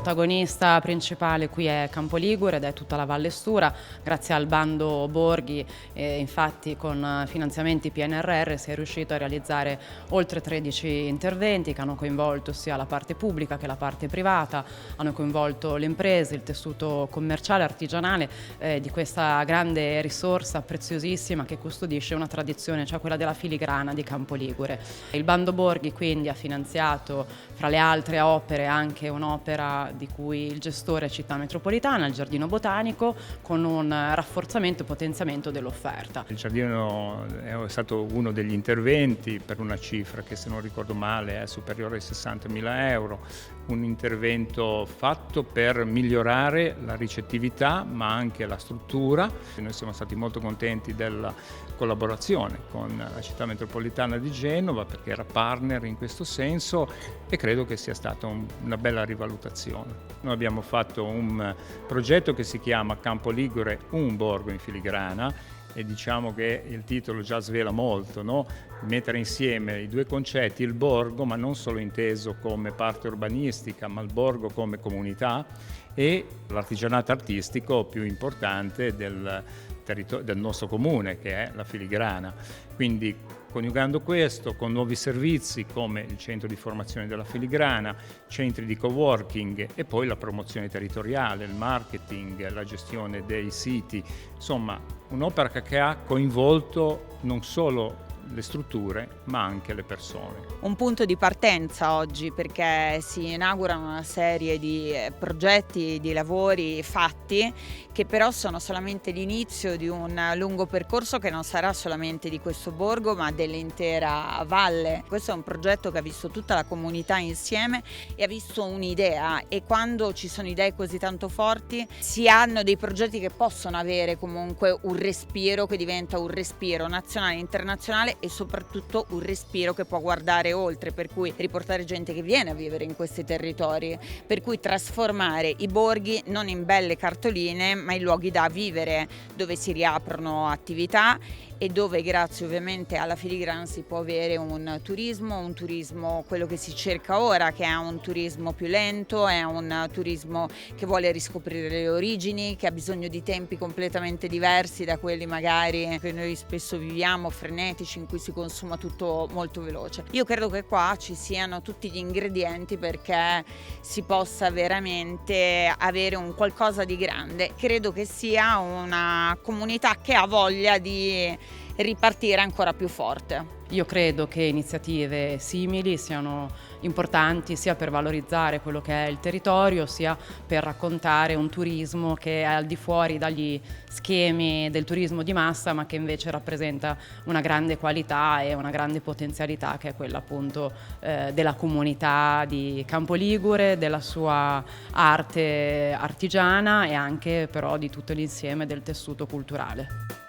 protagonista principale qui è Campo Ligure ed è tutta la Valle Stura. Grazie al bando Borghi, infatti con finanziamenti PNRR, si è riuscito a realizzare oltre 13 interventi che hanno coinvolto sia la parte pubblica che la parte privata, hanno coinvolto le imprese, il tessuto commerciale, artigianale di questa grande risorsa preziosissima che custodisce una tradizione, cioè quella della filigrana di Campo Ligure. Il bando Borghi quindi ha finanziato, fra le altre opere, anche un'opera di cui il gestore è Città Metropolitana, il Giardino Botanico, con un rafforzamento e potenziamento dell'offerta. Il giardino è stato uno degli interventi per una cifra che, se non ricordo male, è superiore ai 60.000 euro, un intervento fatto per migliorare la ricettività ma anche la struttura. Noi siamo stati molto contenti della collaborazione con la Città Metropolitana di Genova perché era partner in questo senso e credo che sia stata una bella rivalutazione. Noi abbiamo fatto un progetto che si chiama Campo Ligure, un borgo in filigrana, e diciamo che il titolo già svela molto, no? Mettere insieme i due concetti, il borgo, ma non solo inteso come parte urbanistica, ma il borgo come comunità, e l'artigianato artistico più importante del nostro comune, che è la filigrana. Quindi, coniugando questo con nuovi servizi come il centro di formazione della filigrana, centri di coworking e poi la promozione territoriale, il marketing, la gestione dei siti, insomma un'opera che ha coinvolto non solo le strutture ma anche le persone. Un punto di partenza oggi, perché si inaugurano una serie di progetti, di lavori fatti che però sono solamente l'inizio di un lungo percorso che non sarà solamente di questo borgo ma dell'intera valle. Questo è un progetto che ha visto tutta la comunità insieme e ha visto un'idea, e quando ci sono idee così tanto forti si hanno dei progetti che possono avere comunque un respiro che diventa un respiro nazionale e internazionale, e soprattutto un respiro che può guardare oltre, per cui riportare gente che viene a vivere in questi territori, per cui trasformare i borghi non in belle cartoline ma in luoghi da vivere, dove si riaprono attività e dove, grazie ovviamente alla filigrana, si può avere un turismo quello che si cerca ora, che è un turismo più lento, è un turismo che vuole riscoprire le origini, che ha bisogno di tempi completamente diversi da quelli magari che noi spesso viviamo, frenetici, in cui si consuma tutto molto veloce. Io credo che qua ci siano tutti gli ingredienti perché si possa veramente avere un qualcosa di grande. Credo che sia una comunità che ha voglia di ripartire ancora più forte. Io credo che iniziative simili siano importanti sia per valorizzare quello che è il territorio, sia per raccontare un turismo che è al di fuori dagli schemi del turismo di massa, ma che invece rappresenta una grande qualità e una grande potenzialità, che è quella appunto della comunità di Campo Ligure, della sua arte artigiana e anche però di tutto l'insieme del tessuto culturale.